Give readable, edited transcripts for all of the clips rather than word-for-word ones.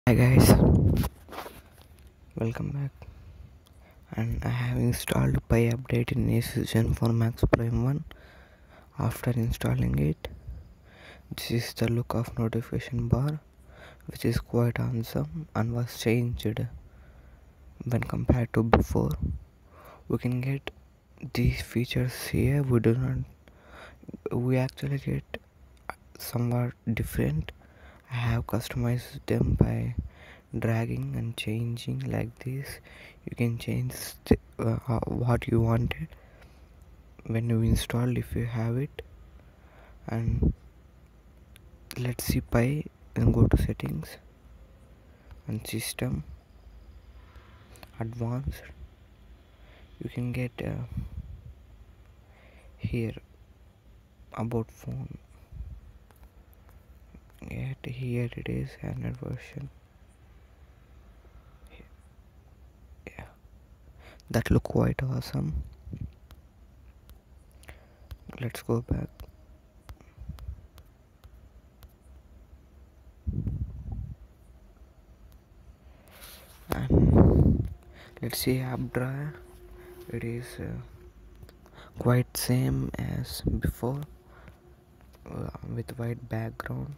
Hi guys, welcome back. And I have installed Pi update in Asus Zenfone Max Prime 1. After installing it, this is the look of notification bar, which is quite awesome and was changed when compared to before. We can get these features here. We actually get somewhat different. I have customized them by dragging and changing like this. You can change what you wanted when you install if you have it. And let's see Pi and go to settings and system advanced. You can get here about phone. Here it is, Android version. Yeah, that look quite awesome. Let's go back. And let's see app drawer. It is quite same as before, with white background.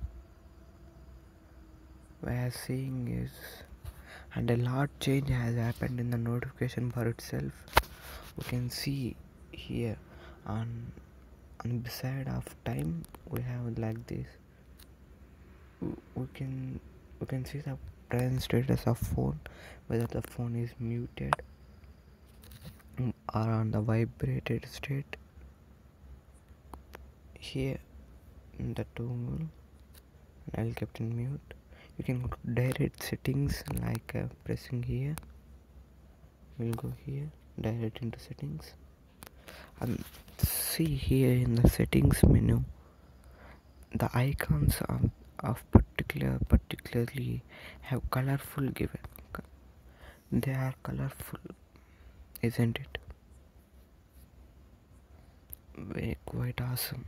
What I am seeing is, and a lot change has happened in the notification bar itself. We can see here on beside of time we have like this. We can see the present status of phone, whether the phone is muted or on the vibrated state. Here in the toggle, I'll keep in mute. You can go to direct settings like pressing here. We'll go here, direct into settings, and see here in the settings menu the icons of particularly have colorful given. They are colorful, isn't it? Very quite awesome.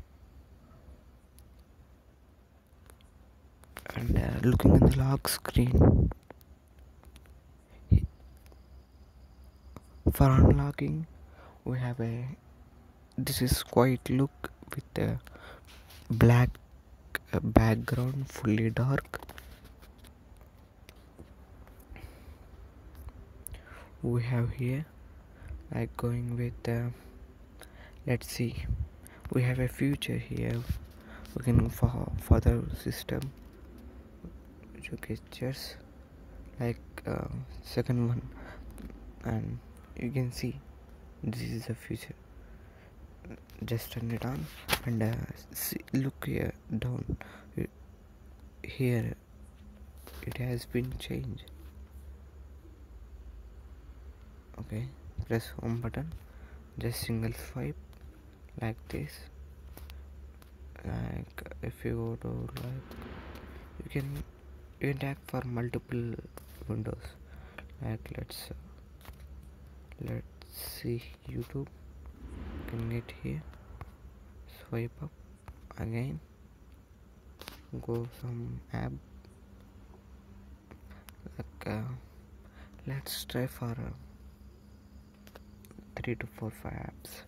And looking in the lock screen, for unlocking we have this is quite look with a black background, fully dark. We have here like going with let's see, we have a future here. We can for the system which gestures like second one, and you can see this is the future. Just turn it on and see, look here down here, it has been changed. Okay, press home button, just single swipe like this. Like if you go to like, you can tag for multiple windows. Like let's see YouTube. You can get here, swipe up again, go some app like let's try for 3 to 4 5 apps.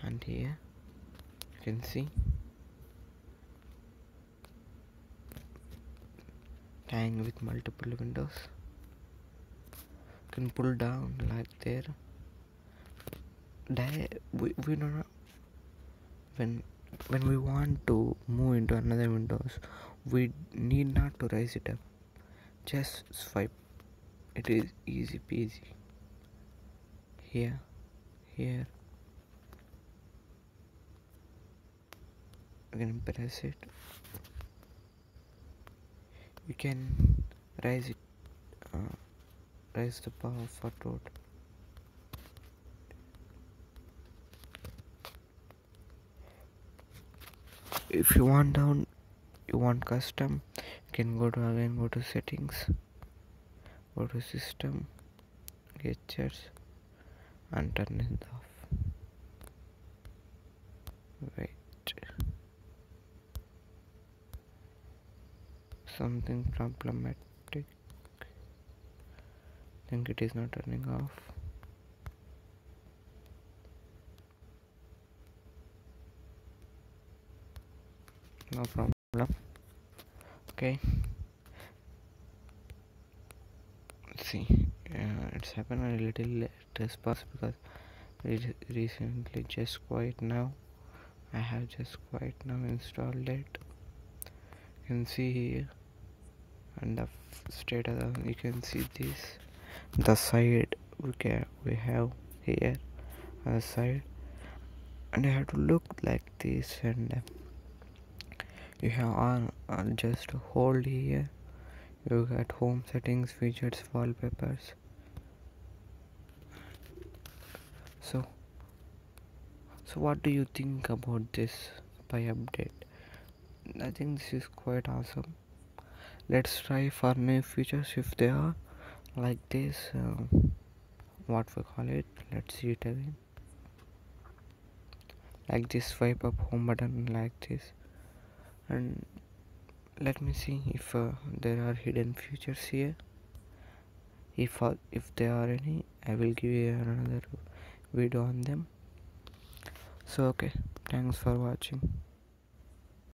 And here you can see tying with multiple windows. You can pull down like there. We don't know when we want to move into another windows, we need not to raise it up, just swipe. It is easy peasy. Here you can press it. You can raise it, raise the power for total. If you want down, you want custom, you can go to settings, go to system, gestures, and turn it off. Wait, something problematic. Think it is not turning off. No problem. Okay, see, it's happened a little trespass because recently just quite now I have just quite now installed it. You can see here, and the status you can see this, the side we have here on the side, and you have to look like this, and you have on just hold here. You got home settings, widgets, wallpapers. So what do you think about this Pi update? I think this is quite awesome. Let's try for new features if they are like this. What we call it? Let's see it again. Like this, swipe up home button like this, and let me see if there are hidden features here. If there are any, I will give you another video on them. So okay, thanks for watching.